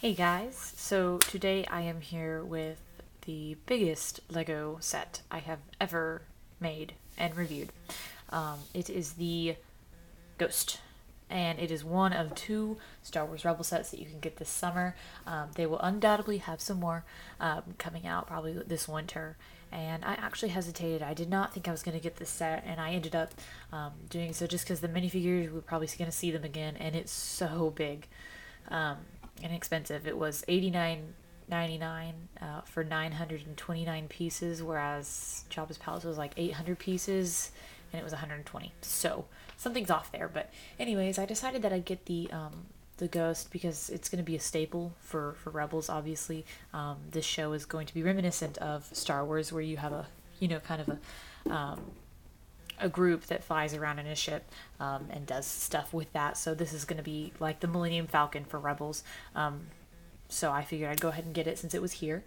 Hey guys, so today I am here with the biggest Lego set I have ever made and reviewed. It is the Ghost, and it is one of two Star Wars Rebel sets that you can get this summer. They will undoubtedly have some more coming out probably this winter, and I actually hesitated. I did not think I was going to get this set, and I ended up doing so just because the minifigures, we're probably going to see them again, and it's so big. And expensive. It was $89.99 for 929 pieces, whereas Jabba's Palace was like 800 pieces, and it was 120. So something's off there. But anyways, I decided that I'd get the Ghost because it's going to be a staple for Rebels. Obviously, this show is going to be reminiscent of Star Wars, where you have a kind of a group that flies around in a ship and does stuff with that. So this is going to be like the Millennium Falcon for Rebels. So I figured I'd go ahead and get it since it was here.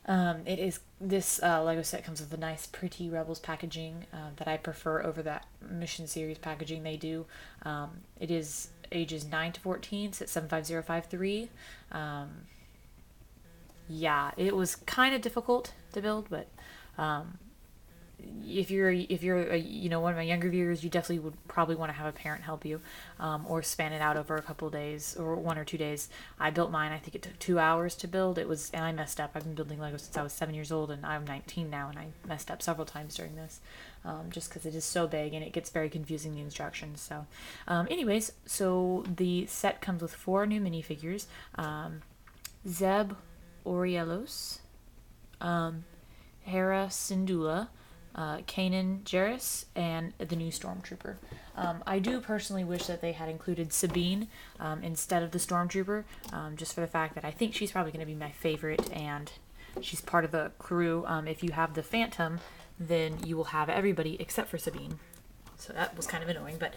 It is this Lego set comes with a nice, pretty Rebels packaging that I prefer over that Mission Series packaging they do. It is ages 9 to 14, so it's 75053. Yeah, it was kind of difficult to build, but if you're one of my younger viewers, you definitely would probably want to have a parent help you, or span it out over a couple of days or 1 or 2 days. I built mine. I think it took 2 hours to build. And I messed up. I've been building Lego since I was 7 years old, and I'm 19 now, and I messed up several times during this, just because it is so big and it gets very confusing, the instructions. So, anyways, so the set comes with 4 new minifigures: Zeb Orielos, Hera Syndulla, Kanan Jarrus, and the new Stormtrooper. I do personally wish that they had included Sabine instead of the Stormtrooper, just for the fact that I think she's probably going to be my favorite, and she's part of the crew. If you have the Phantom, then you will have everybody except for Sabine. So that was kind of annoying, but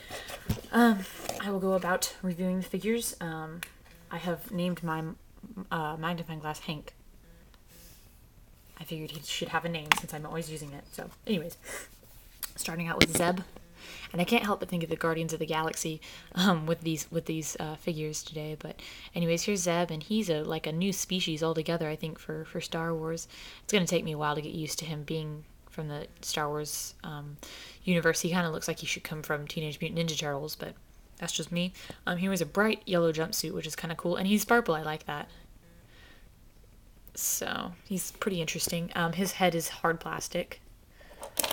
I will go about reviewing the figures. I have named my magnifying glass Hank. I figured he should have a name since I'm always using it. So, anyways, starting out with Zeb, and I can't help but think of the Guardians of the Galaxy with these figures today. But, anyways, here's Zeb, and he's like a new species altogether. I think for Star Wars, it's gonna take me a while to get used to him being from the Star Wars universe. He kind of looks like he should come from Teenage Mutant Ninja Turtles, but that's just me. He wears a bright yellow jumpsuit, which is kind of cool, and he's purple. I like that. So he's pretty interesting. His head is hard plastic,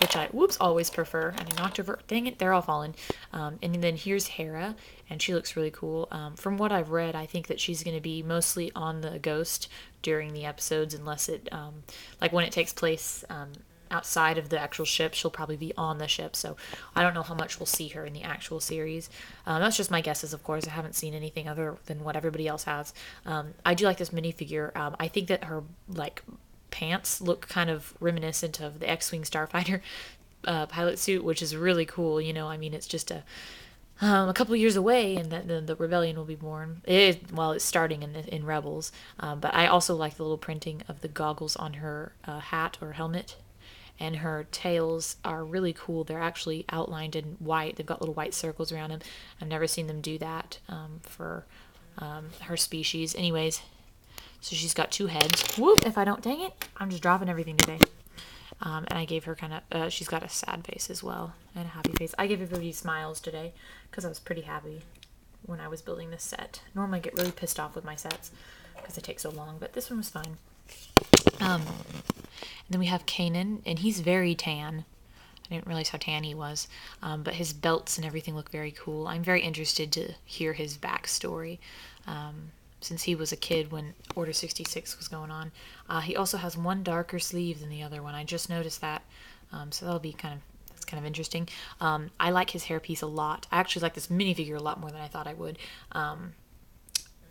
which I always prefer. And I knocked over. Dang it, they're all falling. And then here's Hera, and she looks really cool. From what I've read, I think that she's going to be mostly on the Ghost during the episodes, unless it like when it takes place outside of the actual ship, she'll probably be on the ship. So I don't know how much we'll see her in the actual series. That's just my guesses, of course. I haven't seen anything other than what everybody else has. I do like this minifigure. I think that her pants look kind of reminiscent of the X-Wing Starfighter pilot suit, which is really cool. I mean, it's just a couple years away, and the rebellion will be born. It's starting in Rebels. But I also like the little printing of the goggles on her hat or helmet. And her tails are really cool. They're actually outlined in white. They've got little white circles around them. I've never seen them do that for her species. Anyways, so she's got 2 heads. Whoop! If I don't, dang it, I'm just dropping everything today. And I gave her she's got a sad face as well, and a happy face. I gave everybody smiles today because I was pretty happy when I was building this set. Normally I get really pissed off with my sets because they take so long, but this one was fine. And then we have Kanan, and he's very tan. I didn't realize how tan he was, but his belts and everything look very cool. I'm very interested to hear his backstory, since he was a kid when Order 66 was going on. He also has one darker sleeve than the other one. I just noticed that, so that'll be kind of interesting. I like his hairpiece a lot. I actually like this minifigure a lot more than I thought I would.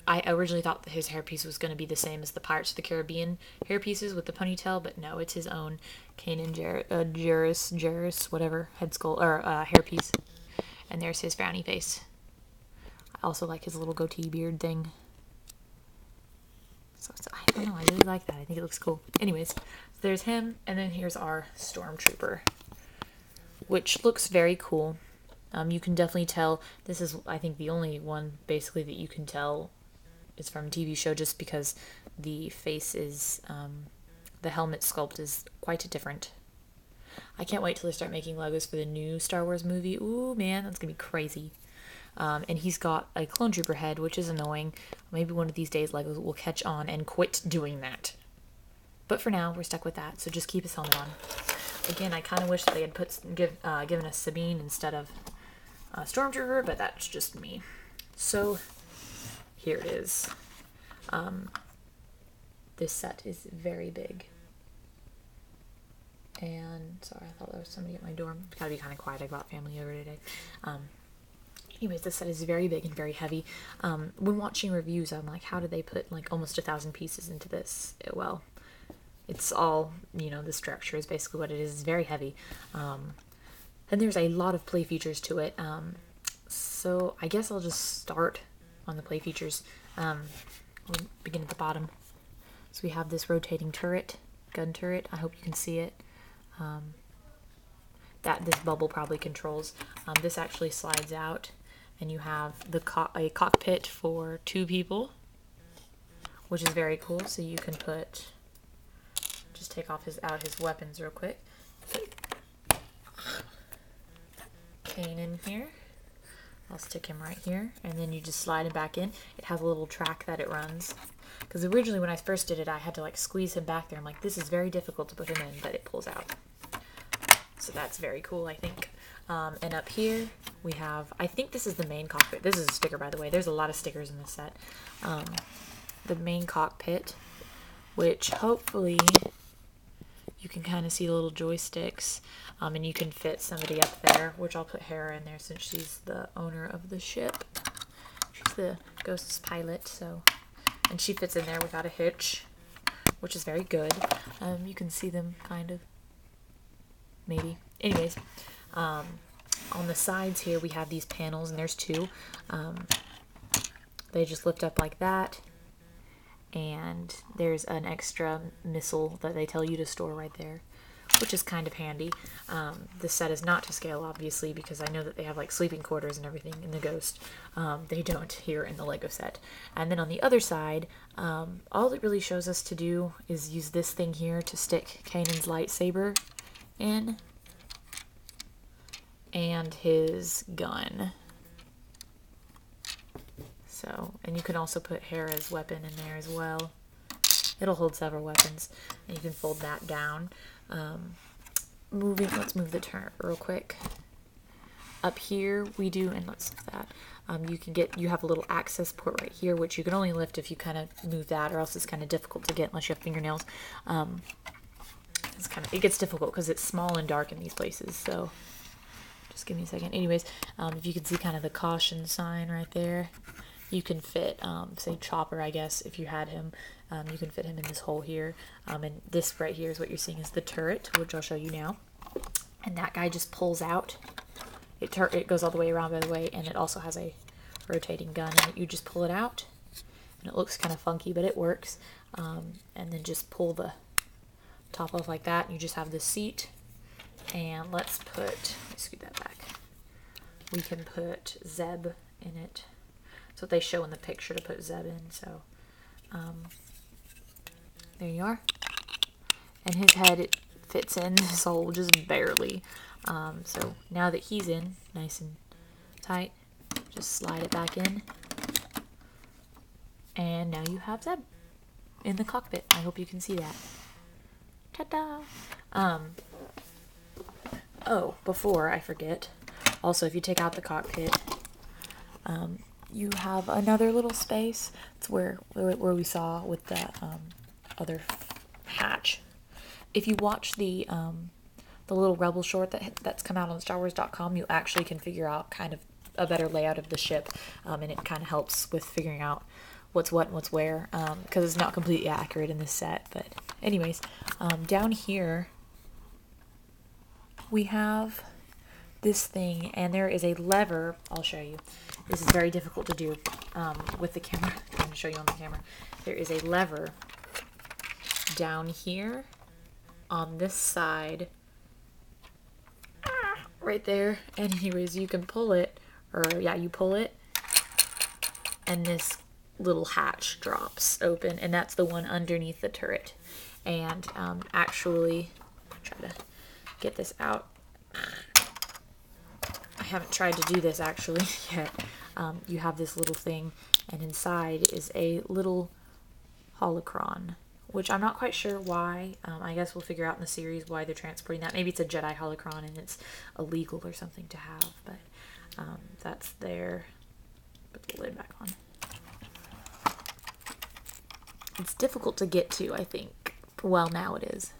I originally thought that his hairpiece was going to be the same as the Pirates of the Caribbean hairpieces with the ponytail, but no, it's his own Kanan Jarrus, whatever, head skull, or hairpiece. And there's his frowny face. I also like his little goatee beard thing. So I don't know, I really like that. I think it looks cool. Anyways, so there's him, and then here's our Stormtrooper, which looks very cool. You can definitely tell, this is, I think, the only one, basically, that you can tell is from a TV show, just because the face is, the helmet sculpt is quite different. I can't wait till they start making Legos for the new Star Wars movie. Ooh, man, that's gonna be crazy. And he's got a clone trooper head, which is annoying. Maybe one of these days Legos will catch on and quit doing that. But for now, we're stuck with that, so just keep his helmet on. Again, I kind of wish that they had given us Sabine instead of Stormtrooper, but that's just me. So, here it is. This set is very big. And, sorry, I thought there was somebody at my door. Gotta be kind of quiet, I got family over today. Anyways, this set is very big and very heavy. When watching reviews, I'm like, how did they put like almost 1,000 pieces into this? Well, it's all, you know, the structure is basically what it is. It's very heavy. And there's a lot of play features to it. So I guess I'll just start on the play features. We'll begin at the bottom. So we have this rotating turret, gun turret. I hope you can see it. That this bubble probably controls. This actually slides out, and you have a cockpit for 2 people, which is very cool. So you can just take off his weapons real quick. Kane in here. I'll stick him right here, and then you just slide him back in. It has a little track that it runs. Because originally when I first did it, I had to like squeeze him back there. I'm like, this is very difficult to put him in, but it pulls out. So that's very cool, I think. And up here we have, I think this is the main cockpit. This is a sticker, by the way. There's a lot of stickers in this set. The main cockpit, which hopefully you can kind of see the little joysticks, and you can fit somebody up there, which I'll put Hera in there since she's the owner of the ship. She's the Ghost's pilot, so, and she fits in there without a hitch, which is very good. You can see them kind of, maybe. Anyways, on the sides here we have these panels, and there's 2. They just lift up like that. And there's an extra missile that they tell you to store right there, which is kind of handy. This set is not to scale, obviously, because I know that they have like sleeping quarters and everything in the Ghost. They don't here in the Lego set. And then on the other side, all it really shows us to do is use this thing here to stick Kanan's lightsaber in, and his gun. So, and you can also put Hera's weapon in there as well. It'll hold several weapons, and you can fold that down. Let's move the turret real quick. Up here we do, and let's lift that. You have a little access port right here, which you can only lift if you kind of move that, or else it's kind of difficult to get unless you have fingernails. It gets difficult because it's small and dark in these places, so just give me a second. Anyways, if you can see kind of the caution sign right there, you can fit, say Chopper, I guess, if you had him, you can fit him in this hole here. And this right here is what you're seeing is the turret, which I'll show you now. And that guy just pulls out. It goes all the way around, by the way, and it also has a rotating gun, and you just pull it out. And it looks kind of funky, but it works. And then just pull the top off like that, and you just have the seat. And let me scoot that back. We can put Zeb in it. That's what they show in the picture to put Zeb in, so there you are. And his head, it fits in this hole just barely. So now that he's in, nice and tight, just slide it back in. And now you have Zeb in the cockpit. I hope you can see that. Ta-da! Oh, before I forget, also if you take out the cockpit, you have another little space. It's where we saw with the other hatch. If you watch the little Rebel short that's come out on StarWars.com, you actually can figure out kind of a better layout of the ship, and it kind of helps with figuring out what's what and what's where, because it's not completely accurate in this set. But anyways, down here we have this thing, and there is a lever. I'll show you. This is very difficult to do with the camera. I'm going to show you on the camera. There is a lever down here on this side, right there. And anyways, you can pull it, or yeah, you pull it, and this little hatch drops open, and that's the one underneath the turret. And actually, try to get this out. I haven't tried to do this actually yet. You have this little thing, and inside is a little holocron, which I'm not quite sure why. I guess we'll figure out in the series why they're transporting that. Maybe it's a Jedi holocron and it's illegal or something to have, but that's there. Put the lid back on. It's difficult to get to, I think. Well, now it is.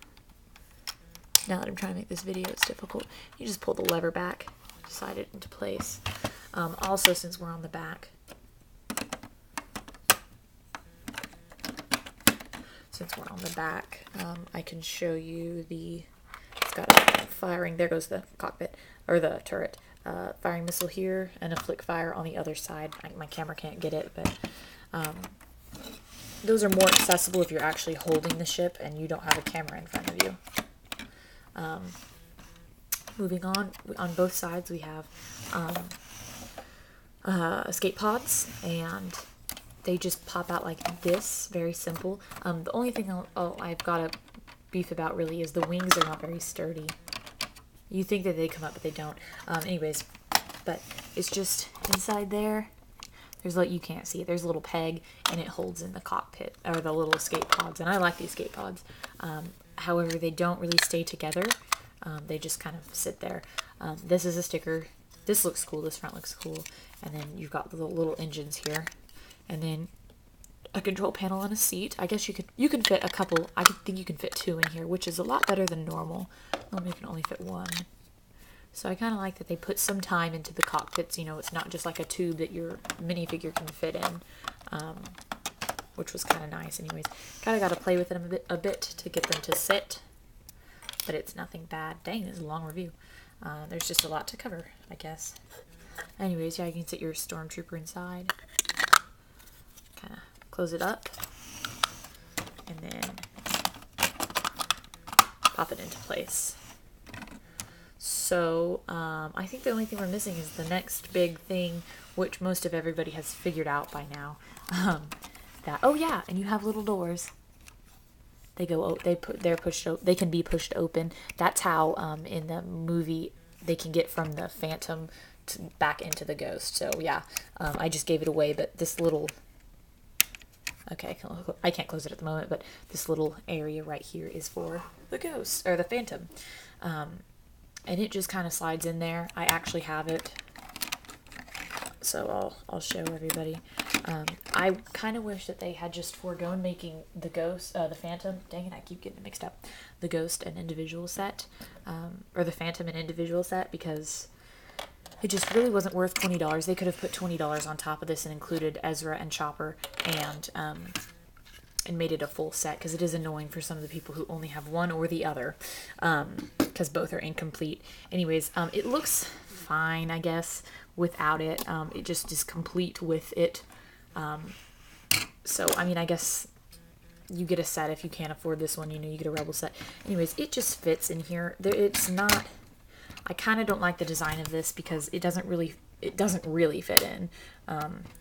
Now that I'm trying to make this video, it's difficult. You just pull the lever back, slide it into place. Also, since we're on the back, I can show you it's got a firing, there goes the cockpit, or the turret, firing missile here, and a flick fire on the other side. My camera can't get it, but those are more accessible if you're actually holding the ship and you don't have a camera in front of you. Moving on both sides we have escape pods, and they just pop out like this, very simple. The only thing I've got to beef about really is the wings are not very sturdy. You think that they come up, but they don't. Anyways, but it's just inside there. There's you can't see it. There's a little peg, and it holds in the cockpit, or the little escape pods. And I like the escape pods. However, they don't really stay together. They just kind of sit there. This is a sticker. This looks cool. This front looks cool. And then you've got the little engines here, and then a control panel and a seat. I guess you can fit a couple. I think you can fit 2 in here, which is a lot better than normal. Normally you can only fit 1. So I kind of like that they put some time into the cockpits. You know, it's not just like a tube that your minifigure can fit in, which was kind of nice. Anyways, kind of got to play with them a bit to get them to sit, but it's nothing bad. Dang, this is a long review. There's just a lot to cover, I guess. Anyways, yeah, you can sit your stormtrooper inside. Kind of close it up, and then pop it into place. So, I think the only thing we're missing is the next big thing, which most of everybody has figured out by now. Oh yeah, and you have little doors. They can be pushed open. That's how, in the movie, they can get from the Phantom back into the Ghost. So yeah, I just gave it away, but this little, okay, I can't close it at the moment, but this little area right here is for the Ghost, or the Phantom. And it just kind of slides in there. I actually have it, so I'll show everybody. I kind of wish that they had just foregone making the Ghost, the Phantom. Dang it, I keep getting it mixed up. The Ghost an individual set, or the Phantom an individual set, because it just really wasn't worth $20. They could have put $20 on top of this and included Ezra and Chopper, and made it a full set, because it is annoying for some of the people who only have one or the other, because both are incomplete. Anyways, it looks fine, I guess, without it. It just is complete with it. So, I mean, I guess you get a set if you can't afford this one, you know, you get a Rebel set. Anyways, it just fits in here. It's not, I kind of don't like the design of this because it doesn't really fit in.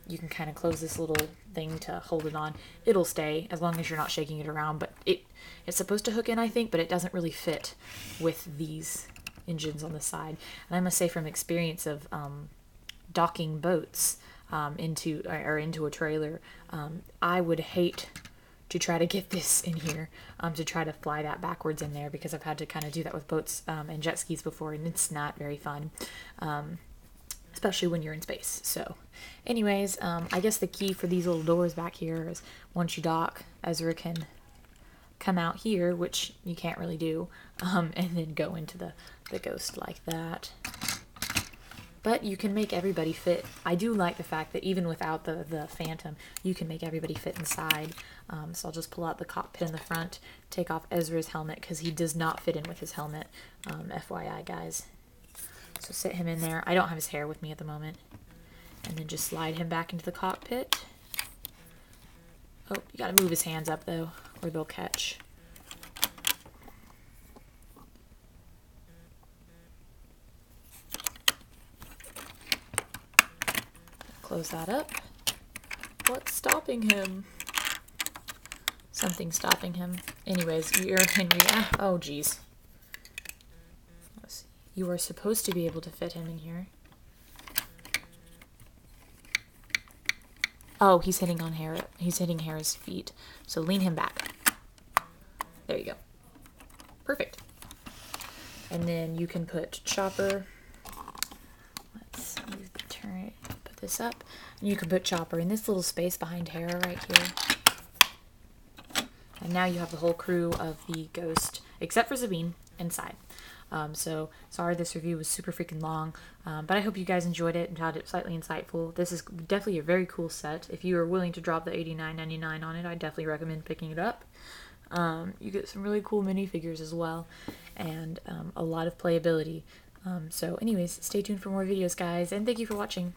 You can kind of close this little thing to hold it on. It'll stay as long as you're not shaking it around, but it's supposed to hook in, I think, but it doesn't really fit with these engines on the side. And I must say, from experience of docking boats into a trailer, I would hate to try to get this in here, to try to fly that backwards in there, because I've had to kind of do that with boats and jet skis before, and it's not very fun. Especially when you're in space. So anyways, I guess the key for these little doors back here is once you dock, Ezra can come out here, which you can't really do, and then go into the Ghost like that. But you can make everybody fit. I do like the fact that even without the Phantom, you can make everybody fit inside. So I'll just pull out the cockpit in the front, take off Ezra's helmet, because he does not fit in with his helmet, FYI guys. So sit him in there. I don't have his hair with me at the moment. And then just slide him back into the cockpit. Oh, you gotta move his hands up though, or they'll catch. Close that up. What's stopping him? Something's stopping him. Anyways, you're Henry. Oh, geez. Let's see. You are supposed to be able to fit him in here. Oh, he's hitting on Hera. He's hitting Hera's feet. So lean him back. There you go. Perfect. And then you can put Chopper. Let's turn it. Put this up. And you can put Chopper in this little space behind Hera right here. And now you have the whole crew of the Ghost, except for Sabine, inside. So sorry this review was super freaking long, but I hope you guys enjoyed it and found it slightly insightful. This is definitely a very cool set. If you are willing to drop the $89.99 on it, I definitely recommend picking it up. You get some really cool minifigures as well, and a lot of playability. So anyways, stay tuned for more videos, guys, and thank you for watching.